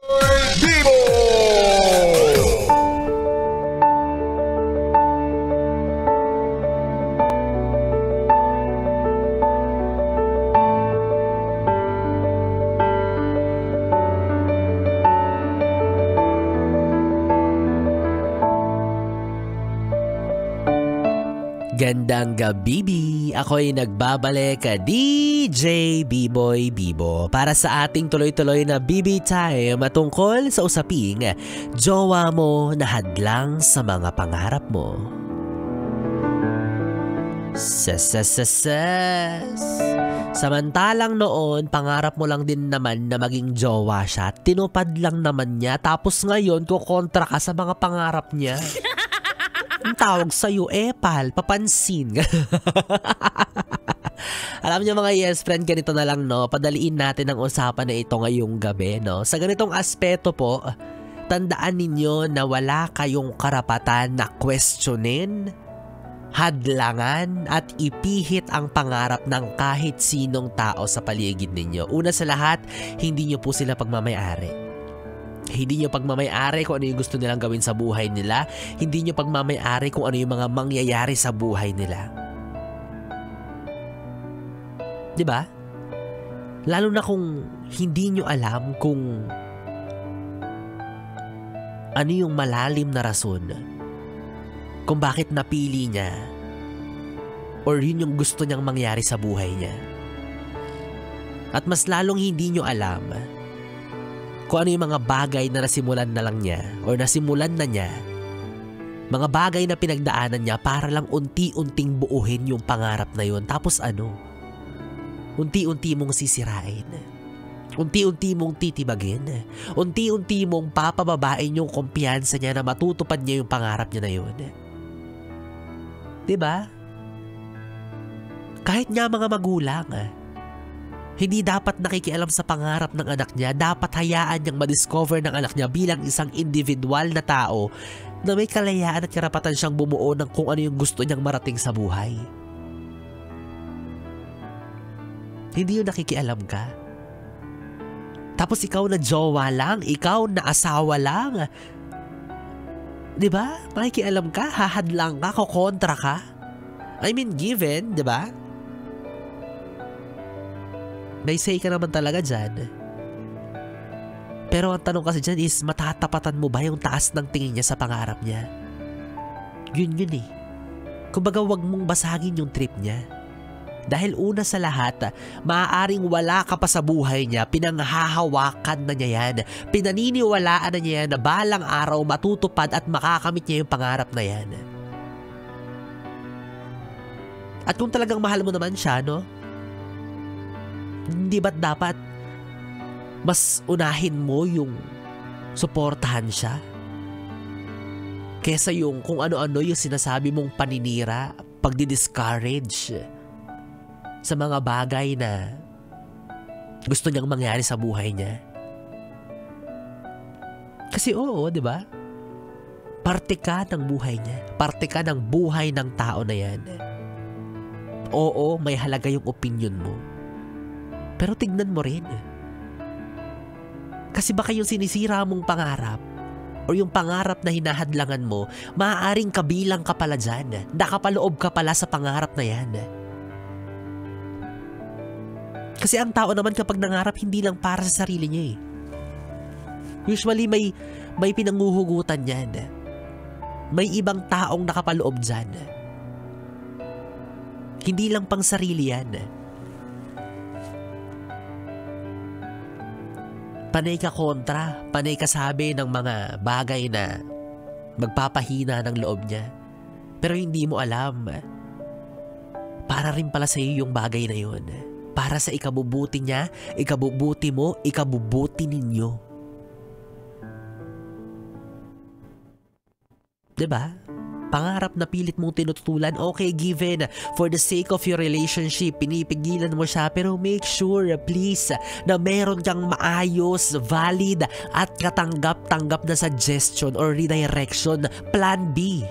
Vivo! Gandang gabi, ako'y nagbabalik DJ B-Boy Bibo para sa ating tuloy-tuloy na BB Time tungkol sa usaping jowa mo na hadlang sa mga pangarap mo. Samantalang noon, pangarap mo lang din naman na maging jowa siya, tinupad lang naman niya, tapos ngayon kukontra ka sa mga pangarap niya. Ang tawag sa'yo, pal, papansin. Alam niyo mga yes friend, ganito na lang no, padaliin natin ang usapan na ito ngayong gabi no. Sa ganitong aspeto po, tandaan ninyo na wala kayong karapatan na questionin, hadlangan at ipihit ang pangarap ng kahit sinong tao sa paligid ninyo. Una sa lahat, hindi niyo po sila pagmamayari. Hindi nyo pagmamayari kung ano yung gusto nilang gawin sa buhay nila. Hindi nyo pagmamayari kung ano yung mga mangyayari sa buhay nila. Diba? Lalo na kung hindi nyo alam kung ano yung malalim na rason kung bakit napili niya or yun yung gusto niyang mangyari sa buhay niya. At mas lalong hindi nyo alam kung ano yung mga bagay na nasimulan na lang niya o nasimulan na niya, mga bagay na pinagdaanan niya para lang unti-unting buuhin yung pangarap na yun. Tapos ano? Unti-unti mong sisirain. Unti-unti mong titibagin. Unti-unti mong papababain yung kumpiyansa niya na matutupad niya yung pangarap niya na yun. Diba? Kahit nga mga magulang, hindi dapat nakikialam sa pangarap ng anak niya. Dapat hayaan niyang madiscover ng anak niya bilang isang individual na tao na may kalayaan at karapatan siyang bumuo ng kung ano yung gusto niyang marating sa buhay. Hindi yung nakikialam ka. Tapos ikaw na jowa lang, ikaw na asawa lang. Diba? Makikialam ka, hahadlang ka, kukontra ka. I mean, given, diba? May say ka naman talaga dyan. Pero ang tanong kasi dyan is, matatapatan mo ba yung taas ng tingin niya sa pangarap niya? Yun eh. Kumbaga wag mong basagin yung trip niya. Dahil una sa lahat, maaaring wala ka pa sa buhay niya, pinanghahawakan na niya yan. Pinaniniwalaan na niya yan na balang araw matutupad at makakamit niya yung pangarap na yan. At kung talagang mahal mo naman siya, no? Hindi ba't dapat mas unahin mo yung suportahan siya kesa yung kung ano-ano yung sinasabi mong paninira, pagdi-discourage sa mga bagay na gusto niyang mangyari sa buhay niya? Kasi oo, di ba? Parte ka ng buhay niya. Parte ka ng buhay ng tao na yan. Oo, may halaga yung opinion mo. Pero tignan mo rin. Kasi baka yung sinisira mong pangarap o yung pangarap na hinahadlangan mo, maaaring kabilang ka pala dyan. Nakapaloob ka pala sa pangarap na yan. Kasi ang tao naman kapag nangarap, hindi lang para sa sarili niya eh. Usually may pinanguhugutan yan. May ibang taong nakapaloob dyan. Hindi lang pang sarili yan. Panay ka kontra, panay ka sabi ng mga bagay na magpapahina ng loob niya. Pero hindi mo alam, para rin pala sa iyo yung bagay na yun. Para sa ikabubuti niya, ikabubuti mo, ikabubuti ninyo. Diba? Pangarap na pilit mong tinututulan, okay, given for the sake of your relationship, pinipigilan mo siya, pero make sure please na meron kang maayos, valid at katanggap-tanggap na suggestion or redirection, plan B.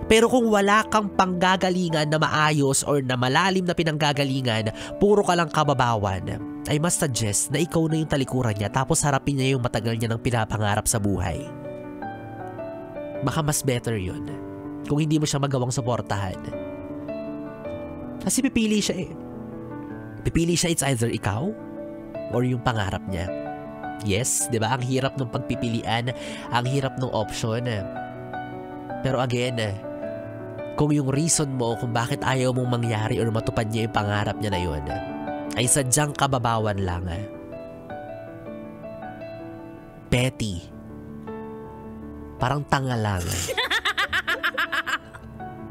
Pero kung wala kang panggagalingan na maayos or na malalim na pinanggagalingan, puro ka lang kababawan, I must suggest na ikaw na yung talikuran niya tapos harapin niya yung matagal niya ng pinapangarap sa buhay. Baka mas better yun kung hindi mo siya magawang suportahan. Kasi pipili siya eh. Pipili siya, it's either ikaw or yung pangarap niya. Yes, di ba? Ang hirap ng pagpipilian, ang hirap ng option. Pero again, kung yung reason mo kung bakit ayaw mong mangyari or matupad niya yung pangarap niya na yun, ay sadyang kababawan lang. Petty. Parang tanga lang.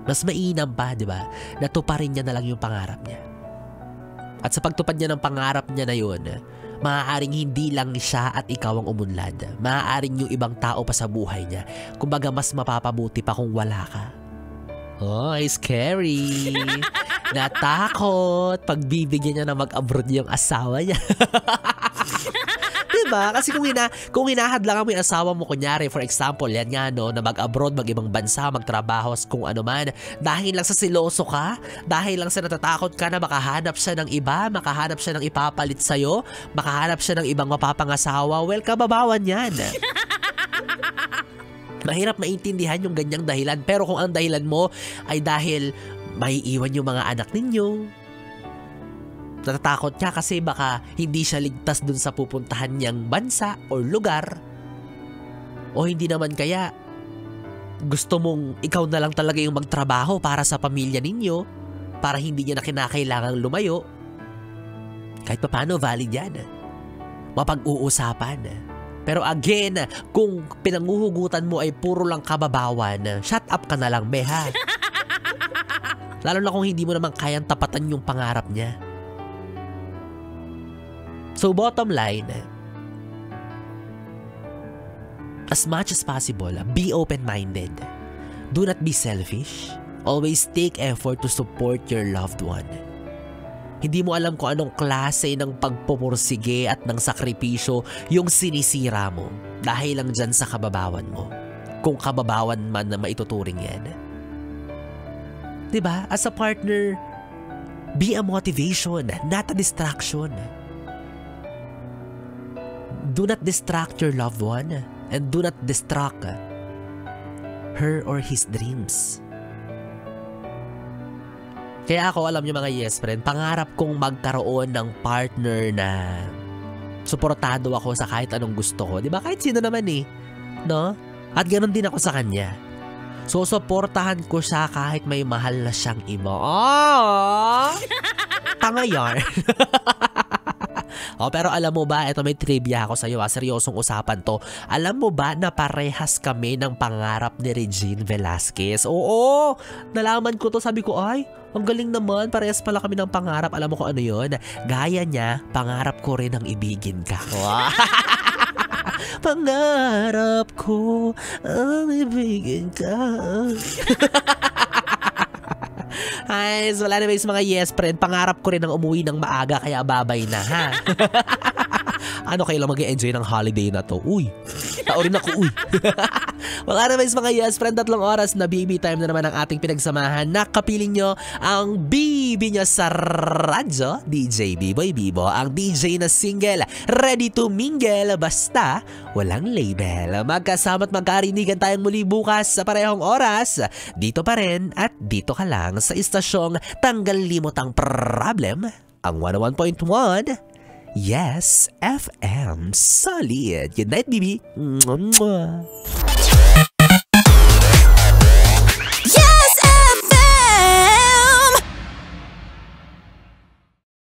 Mas mainam pa, di ba? Natuparin niya na lang yung pangarap niya. At sa pagtupad niya ng pangarap niya na yun, maaaring hindi lang siya at ikaw ang umunlad. Maaaring yung ibang tao pa sa buhay niya. Kumbaga mas mapapabuti pa kung wala ka. Oh, scary. Natakot. Pagbibigyan niya na mag-abroad yung asawa niya. Diba? Kasi kung hinahadlangan mo yung asawa mo, kunyari, for example, yan nga no, na mag-abroad, mag-ibang bansa, magtrabaho, kung ano man, dahil lang sa siloso ka, dahil lang sa natatakot ka na makahanap siya ng iba, makahanap siya ng ipapalit sa'yo, makahanap siya ng ibang mapapangasawa, well, kababawan yan. Mahirap maintindihan yung ganyang dahilan, pero kung ang dahilan mo ay dahil may iwan yung mga anak ninyo, natatakot ka kasi baka hindi siya ligtas dun sa pupuntahan niyang bansa or lugar. O hindi naman kaya gusto mong ikaw na lang talaga yung magtrabaho para sa pamilya ninyo, para hindi niya na kinakailangang lumayo. Kahit pa paano, valid yan. Mapag-uusapan. Pero again, kung pinanguhugutan mo ay puro lang kababawan, shut up ka na lang, beha. Lalo na kung hindi mo naman kayang tapatan yung pangarap niya. So bottom line, as much as possible, be open-minded. Do not be selfish. Always take effort to support your loved one. Hindi mo alam kung anong klase ng pagpupursige at ng sakripisyo yung sinisira mo dahil lang dyan sa kababawan mo. Kung kababawan man na maituturing yan. Diba? As a partner, be a motivation, not a distraction. Do not distract your loved one and do not distract her or his dreams. Kaya ako, alam niyo mga yes friend, pangarap kong magkaroon ng partner na suportado ako sa kahit anong gusto ko. Diba? Kahit sino naman eh. No? At ganoon din ako sa kanya. So, suportahan ko siya kahit may mahal na siyang iba. Oh! Tanga yarn. Oh, pero alam mo ba, ito may trivia ako sa iyo, seryosong usapan to. Alam mo ba na parehas kami ng pangarap ni Regine Velasquez? Oo, nalaman ko to, sabi ko, ay, ang galing naman, parehas pala kami ng pangarap. Alam mo kung ano yun? Gaya niya, pangarap ko rin ang ibigin ka. Pangarap ko ang ibigin ka. Ay, so wala naman mga yes friend, pangarap ko rin ang umuwi ng maaga kaya babay na ha. Ano kayo lang mag-enjoy ng holiday na to? Uy, tao rin ako, uy. Wala naman mga yes friend, 3 oras na BB time na naman ang ating pinagsamahan. Nakapiling nyo ang BB nyo sa radyo, DJ B-Boy Bibo, ang DJ na single, ready to mingle, basta walang label. Magkasama't magkarinigan tayong muli bukas sa parehong oras, dito pa rin at dito ka lang sa istasyong Tanggal Limotang Problem, ang 101.1 Yes FM. Solid. Good night, baby. Mwah.